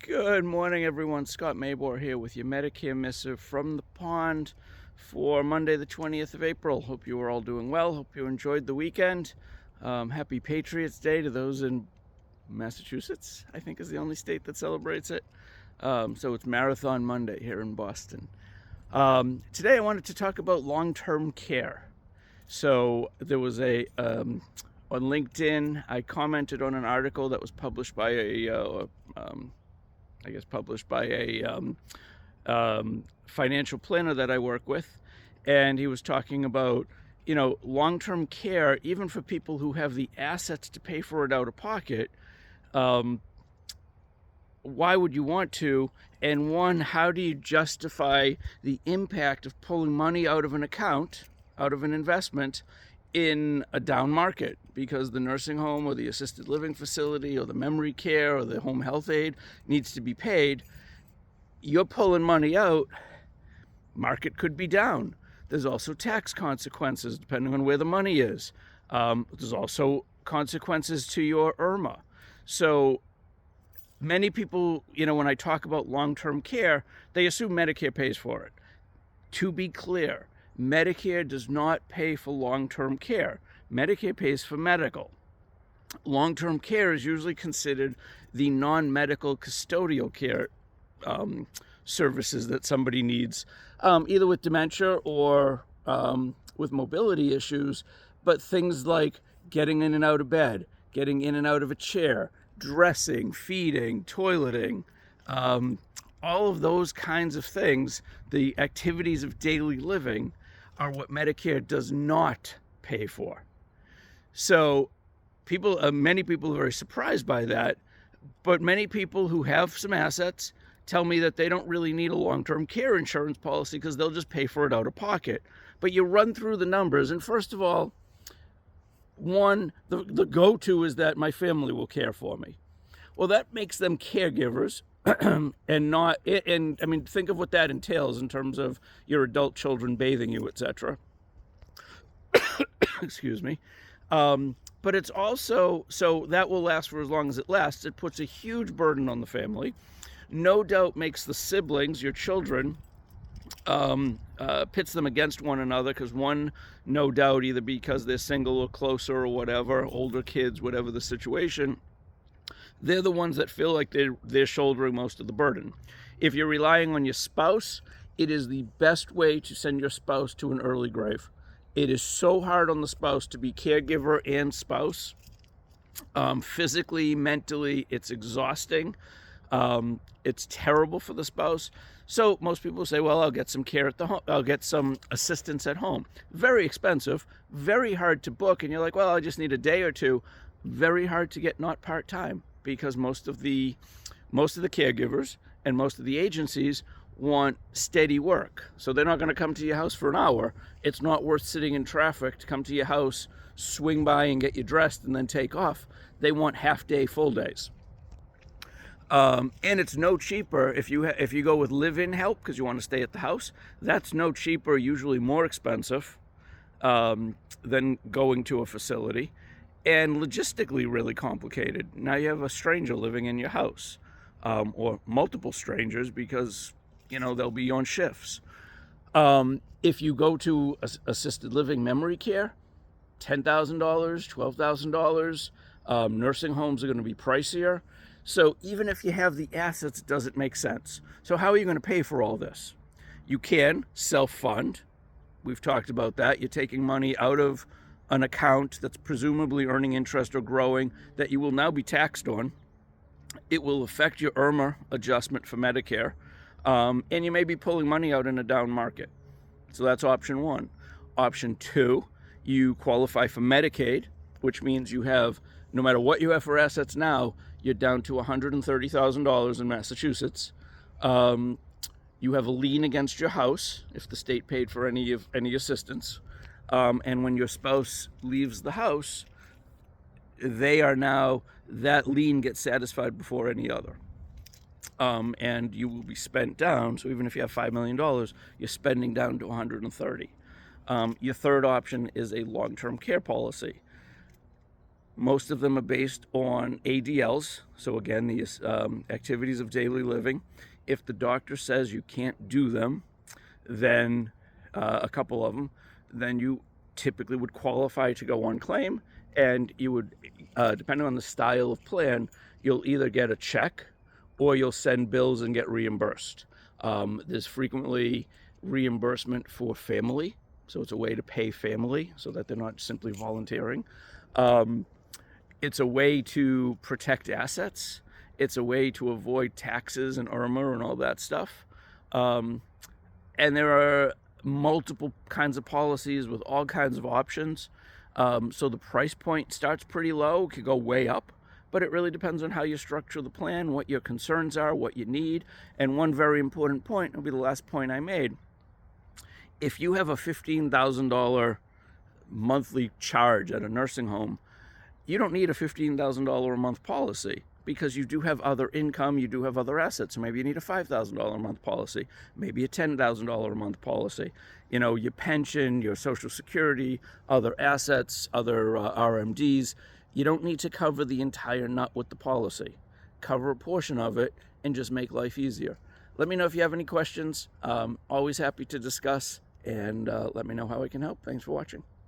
Good morning, everyone. Scott Mabor here with your Medicare Missive from the pond for Monday, the 20th of April. Hope you are all doing well. Hope you enjoyed the weekend. Happy Patriots Day to those in Massachusetts, I think is the only state that celebrates it. So it's Marathon Monday here in Boston. Today I wanted to talk about long-term care. So there was on LinkedIn, I commented on an article that was published by a financial planner that I work with, and he was talking about, long-term care, even for people who have the assets to pay for it out of pocket. Why would you want to? And one, how do you justify the impact of pulling money out of an account, out of an investment, in a down market? Because the nursing home or the assisted living facility or the memory care or the home health aid needs to be paid. You're pulling money out, market could be down. There's also tax consequences depending on where the money is. There's also consequences to your IRMAA. So many people, when I talk about long-term care, they assume Medicare pays for it. To be clear, Medicare does not pay for long-term care. Medicare pays for medical. Long-term care is usually considered the non-medical custodial care services that somebody needs, either with dementia or with mobility issues, but things like getting in and out of bed, getting in and out of a chair, dressing, feeding, toileting, all of those kinds of things, the activities of daily living, are what Medicare does not pay for. So many people are very surprised by that, but many people who have some assets tell me that they don't really need a long-term care insurance policy because they'll just pay for it out of pocket. But you run through the numbers, and first of all, one, the go-to is that my family will care for me. Well, that makes them caregivers, think of what that entails in terms of your adult children bathing you, etc. Excuse me. But it's also, so that will last for as long as it lasts. It puts a huge burden on the family. No doubt makes the siblings, your children, pits them against one another, because one, no doubt, either because they're single or closer or whatever, older kids, whatever the situation, they're the ones that feel like they're shouldering most of the burden. If you're relying on your spouse, it is the best way to send your spouse to an early grave. It is so hard on the spouse to be caregiver and spouse. Physically, mentally, it's exhausting. It's terrible for the spouse. So most people say, well, I'll get some care at the home. I'll get some assistance at home. Very expensive, very hard to book. And you're like, well, I just need a day or two. Very hard to get, not part-time, because most of the caregivers and most of the agencies want steady work. So they're not going to come to your house for an hour. It's not worth sitting in traffic to come to your house, swing by and get you dressed and then take off. They want half-day, full days. And it's no cheaper if you go with live-in help because you want to stay at the house. That's no cheaper, usually more expensive than going to a facility, and logistically really complicated. Now you have a stranger living in your house, or multiple strangers, because they'll be on shifts. If you go to assisted living memory care, $10,000, $12,000. Nursing homes are going to be pricier. So even if you have the assets, it doesn't make sense. So how are you going to pay for all this? You can self-fund. We've talked about that. You're taking money out of an account that's presumably earning interest or growing that you will now be taxed on. It will affect your IRMAA adjustment for Medicare. And you may be pulling money out in a down market. So that's option one. Option two, you qualify for Medicaid, which means you have, no matter what you have for assets now, you're down to $130,000 in Massachusetts. You have a lien against your house if the state paid for any assistance. And when your spouse leaves the house, that lien gets satisfied before any other. And you will be spent down. So even if you have $5 million, you're spending down to $130,000. Your third option is a long-term care policy. Most of them are based on ADLs. So again, these activities of daily living. If the doctor says you can't do them, then a couple of them, then you typically would qualify to go on claim, and you would, depending on the style of plan, you'll either get a check or you'll send bills and get reimbursed. There's frequently reimbursement for family, so it's a way to pay family so that they're not simply volunteering. It's a way to protect assets. It's a way to avoid taxes and IRMAA and all that stuff. And there are multiple kinds of policies with all kinds of options. So the price point starts pretty low, could go way up, but it really depends on how you structure the plan, what your concerns are, what you need. And one very important point, will be the last point I made. If you have a $15,000 monthly charge at a nursing home, you don't need a $15,000 a month policy, because you do have other income, you do have other assets. So maybe you need a $5,000 a month policy, maybe a $10,000 a month policy. You know, your pension, your Social Security, other assets, other RMDs. You don't need to cover the entire nut with the policy. Cover a portion of it and just make life easier. Let me know if you have any questions. Always happy to discuss, and let me know how I can help. Thanks for watching.